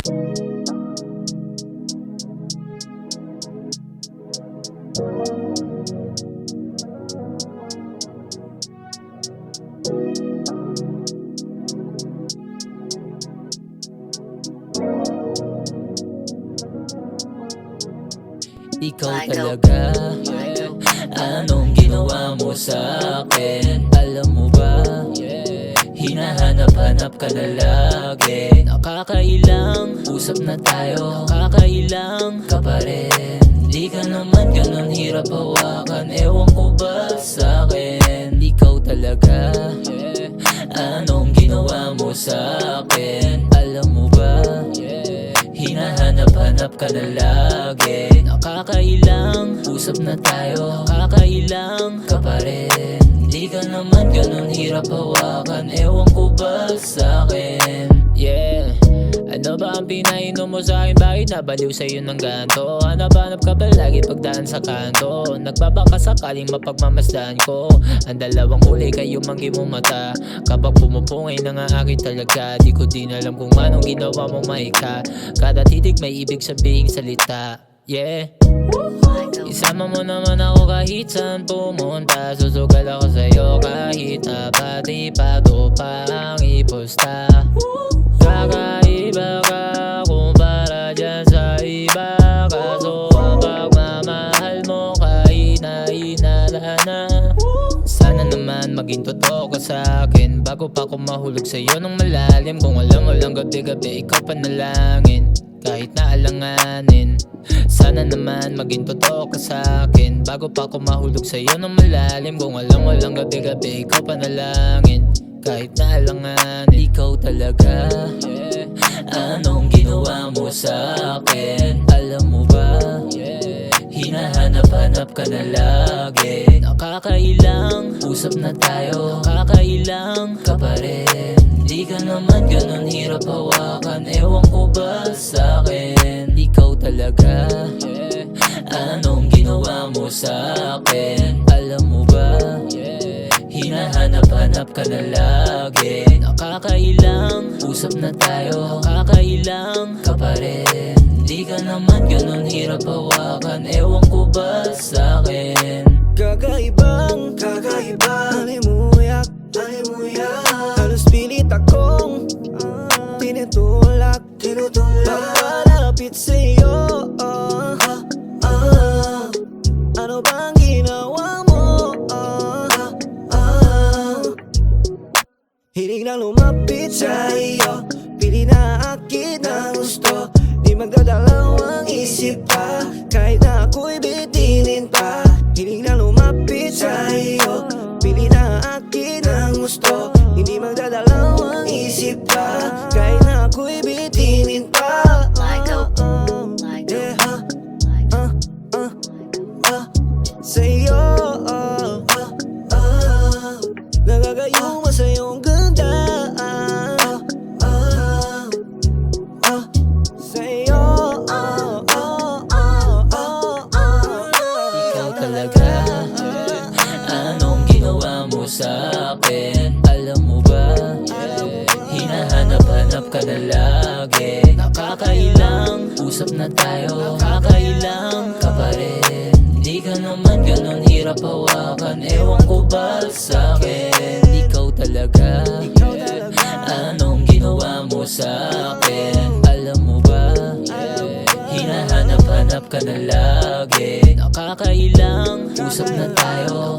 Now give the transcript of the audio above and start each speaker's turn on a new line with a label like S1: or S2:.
S1: Ikaw talaga, anong ginawa mo sa akin? Alam mo ba, hinahanap-hanap ka na lagi. Nakakailang, usap na tayo, nakakailang ka pa rin. Di ka naman ganun hirap hawakan, ewan ko ba sa'kin? Ikaw talaga, anong ginawa mo sa akin? Alam mo ba, hinahanap-hanap ka na lagi. Nakakailang, usap na tayo, nakakailang ka pa rin. Di ka naman ganun hirap hawakan, ewan ko ba sa'kin? Yeah, ano ba ang pinainom mo sa'kin? Bakit nabaliw sa'yo ng ganto? Hanap-hanap ka ba lagi pagdaan sa kanto? Nagbabaka sakaling mapagmamasdan ko ang dalawang kulay kayo manggi mo mata. Kapag pumupungay na nga akin talaga, di ko din alam kung anong ginawa mo mahika. Kada titig may ibig sabihing salita. Yeah, isama mo naman ako kahit saan pumunta. Susugal ako sa'yo kahit na pati-pato pa ang iposta. Kakaiba ka kumpara dyan sa iba, kaso ang pagmamahal mo kahit na hinala na. Sana naman maging totoo ka sa'kin bago pa ako mahulog sa'yo ng malalim. Kung alam mo lang gabi-gabi ikaw panalangin kahit na alanganin. Sana naman maging totoo ka sa'kin bago pa ako mahulog sa'yo ng malalim. Kung alam mo lang gabi-gabi ikaw panalangin kahit na alanganin. Ikaw talaga, anong ginawa mo sa akin? Alam mo ba, hinahanap-hanap ka na lagi. Nakakailang, usap na tayo, nakakailang ka pa rin. Di ka naman ganun hirap hawakan, ewan ko ba sa'kin? Ikaw talaga, anong ginawa mo sa akin? Alam mo ba, hinahanap-hanap ka na lagi. Nakakailang, usap na tayo, nakakailang ka pa rin. Di ka naman ganun hirap hawakan, ewan ko ba sa'kin?
S2: Kakaibang, kakaiba, halimuyak, halos pilit akong tinutulak, papalapit sa'yo. Ano bang ginawa mo? Hilig lang lumapit sa'yo, pili na akin ang gusto. Di magdadalawang isip pa, kahit na ako'y bitilin pa. Hilig lang lumapit sa'yo, pili na akin ang gusto. Hindi magdadalawang isip pa, kahit na ako'y bitilin pa. Sa'yo, nagagayong mo sa'yong ganda. Sa'yo,
S1: Ikaw talaga, anong ginawa mo sa akin? Alam mo ba, hinahanap-hanap ka na lagi. Nakakailang, usap na tayo, nakakailang ka pa rin. Di ka naman ganun hirap hawakan, ewan ko ba sa'kin? Ikaw talaga, anong ginawa mo sa akin? Alam mo ba, hinahanap-hanap ka na lagi. Nakakailang, usap na tayo,